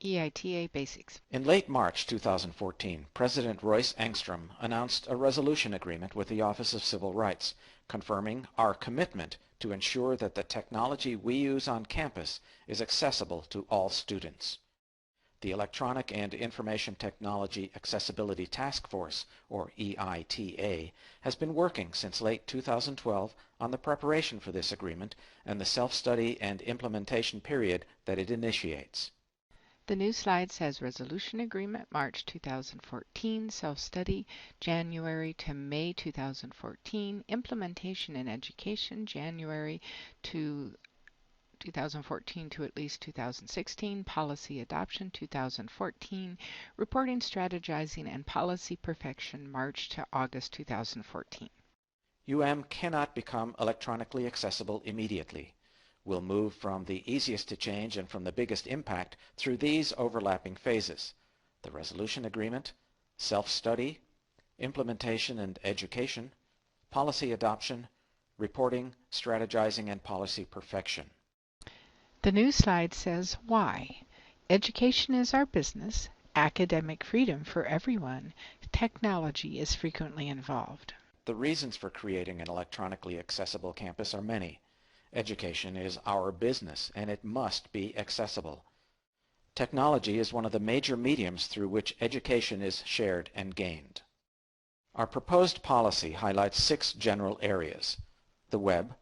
EITA Basics. In late March 2014, President Royce Engstrom announced a resolution agreement with the Office of Civil Rights, confirming our commitment to ensure that the technology we use on campus is accessible to all students. The Electronic and Information Technology Accessibility Task Force, or EITA, has been working since late 2012 on the preparation for this agreement and the self-study and implementation period that it initiates. The new slide says Resolution Agreement March 2014, Self-Study January to May 2014, Implementation in Education January to 2014 to at least 2016, Policy Adoption 2014, Reporting, Strategizing, and Policy Perfection March to August 2014. UM cannot become electronically accessible immediately. We'll move from the easiest to change and from the biggest impact through these overlapping phases: the resolution agreement, self-study, implementation and education, policy adoption, reporting, strategizing, and policy perfection. The new slide says why. Education is our business, academic freedom for everyone, technology is frequently involved. The reasons for creating an electronically accessible campus are many. Education is our business, and it must be accessible. Technology is one of the major mediums through which education is shared and gained. Our proposed policy highlights 6 general areas: the web,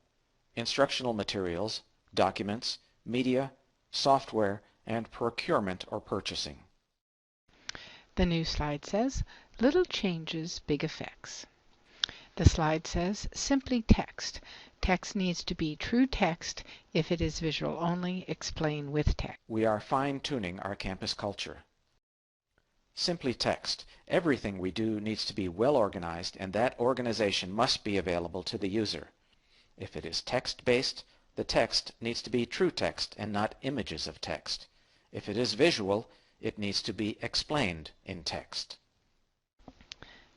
instructional materials, documents, media, software, and procurement or purchasing. The new slide says, little changes, big effects. The slide says, simply text. Text needs to be true text. If it is visual only, explain with text. We are fine-tuning our campus culture. Simply text. Everything we do needs to be well organized, and that organization must be available to the user. If it is text-based, the text needs to be true text and not images of text. If it is visual, it needs to be explained in text.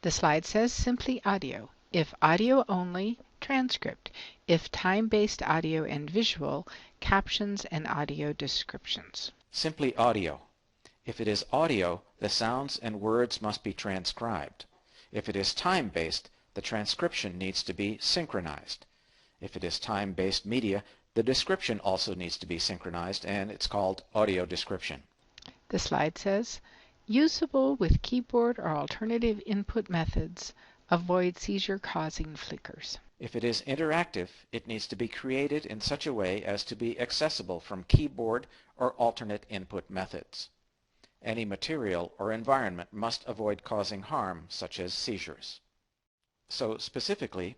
The slide says simply audio. If audio only, transcript. If time-based audio and visual, captions and audio descriptions. Simply audio. If it is audio, the sounds and words must be transcribed. If it is time-based, the transcription needs to be synchronized. If it is time-based media, the description also needs to be synchronized, and it's called audio description. The slide says, usable with keyboard or alternative input methods. Avoid seizure-causing flickers. If it is interactive, it needs to be created in such a way as to be accessible from keyboard or alternate input methods. Any material or environment must avoid causing harm, such as seizures. So specifically,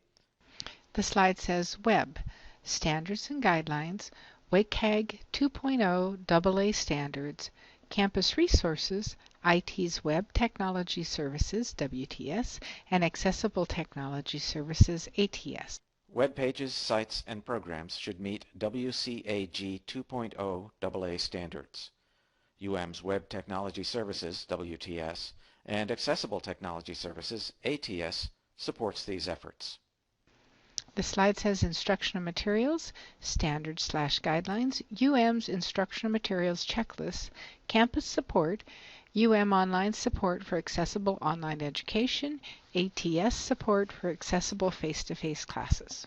the slide says Web, Standards and Guidelines, WCAG 2.0 AA Standards, Campus Resources, IT's Web Technology Services, WTS, and Accessible Technology Services, ATS. Web pages, sites, and programs should meet WCAG 2.0 AA standards. UM's Web Technology Services, WTS, and Accessible Technology Services, ATS, supports these efforts. The slide says Instructional Materials, Standards/Guidelines, UM's Instructional Materials Checklist, Campus Support, UM Online Support for Accessible Online Education, ATS Support for Accessible Face-to-Face Classes.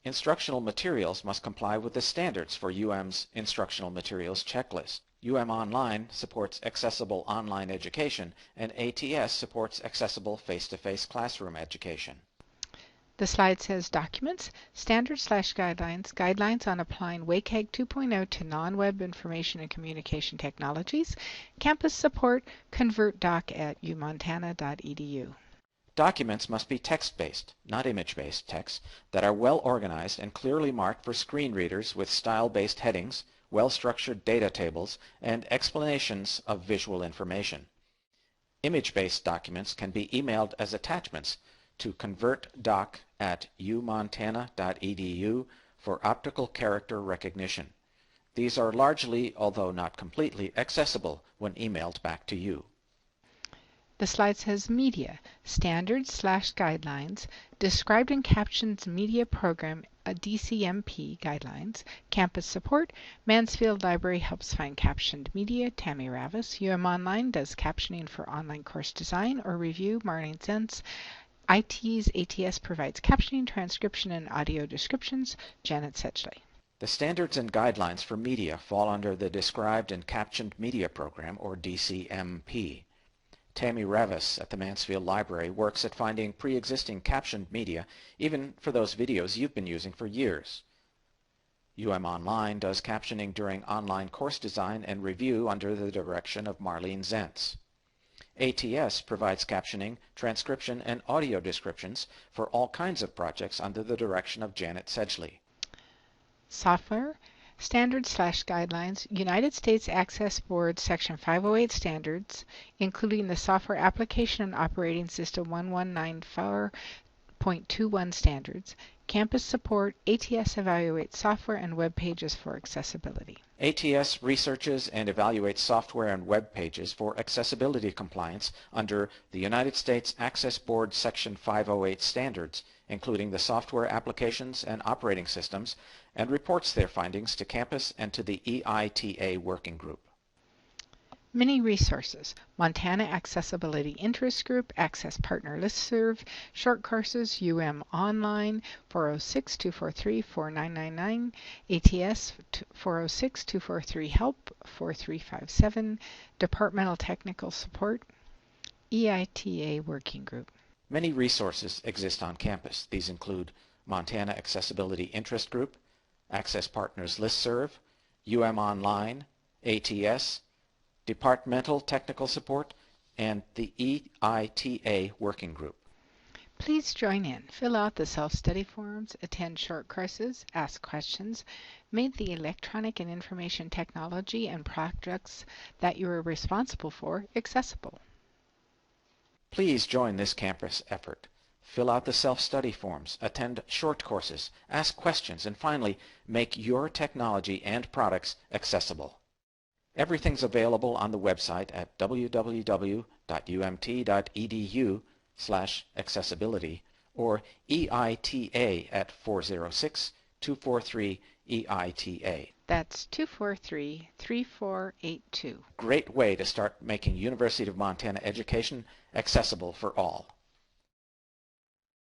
Instructional materials must comply with the standards for UM's Instructional Materials Checklist. UM Online supports accessible online education, and ATS supports accessible face-to-face classroom education. The slide says Documents, Standards/Guidelines, Guidelines on Applying WCAG 2.0 to Non-Web Information and Communication Technologies, Campus Support, ConvertDoc at umontana.edu. Documents must be text-based, not image-based texts, that are well organized and clearly marked for screen readers with style-based headings, well-structured data tables, and explanations of visual information. Image-based documents can be emailed as attachments to ConvertDoc at umontana.edu for optical character recognition. These are largely, although not completely, accessible when emailed back to you. The slide says Media, Standards/Guidelines, Described and Captioned Media Program, DCMP Guidelines, Campus Support, Mansfield Library helps find captioned media, Tammy Ravis, Online does captioning for online course design or review, Marlene Zentz, IT's ATS provides captioning, transcription, and audio descriptions, Janet Sedgley. The standards and guidelines for media fall under the Described and Captioned Media Program, or DCMP. Tammy Ravis at the Mansfield Library works at finding pre-existing captioned media, even for those videos you've been using for years. Online does captioning during online course design and review under the direction of Marlene Zentz. ATS provides captioning, transcription, and audio descriptions for all kinds of projects under the direction of Janet Sedgley. Software, Standards/Guidelines, United States Access Board Section 508 Standards, including the Software Application and Operating System 1194.21 Standards. Campus Support, ATS evaluates software and web pages for accessibility. ATS researches and evaluates software and web pages for accessibility compliance under the United States Access Board Section 508 standards, including the software applications and operating systems, and reports their findings to campus and to the EITA working group. Many resources: Montana Accessibility Interest Group, Access Partner Listserv, Short Courses, Online, 406-243-4999, ATS 406-243-HELP, 4357, Departmental Technical Support, EITA Working Group. Many resources exist on campus. These include Montana Accessibility Interest Group, Access Partners Listserv, Online, ATS, Departmental Technical Support, and the EITA Working Group. Please join in, fill out the self-study forms, attend short courses, ask questions, make the electronic and information technology and projects that you are responsible for accessible. Please join this campus effort. Fill out the self-study forms, attend short courses, ask questions, and finally, make your technology and products accessible. Everything's available on the website at www.umt.edu/accessibility or EITA at 406-243-EITA. That's 243-3482. Great way to start making University of Montana education accessible for all.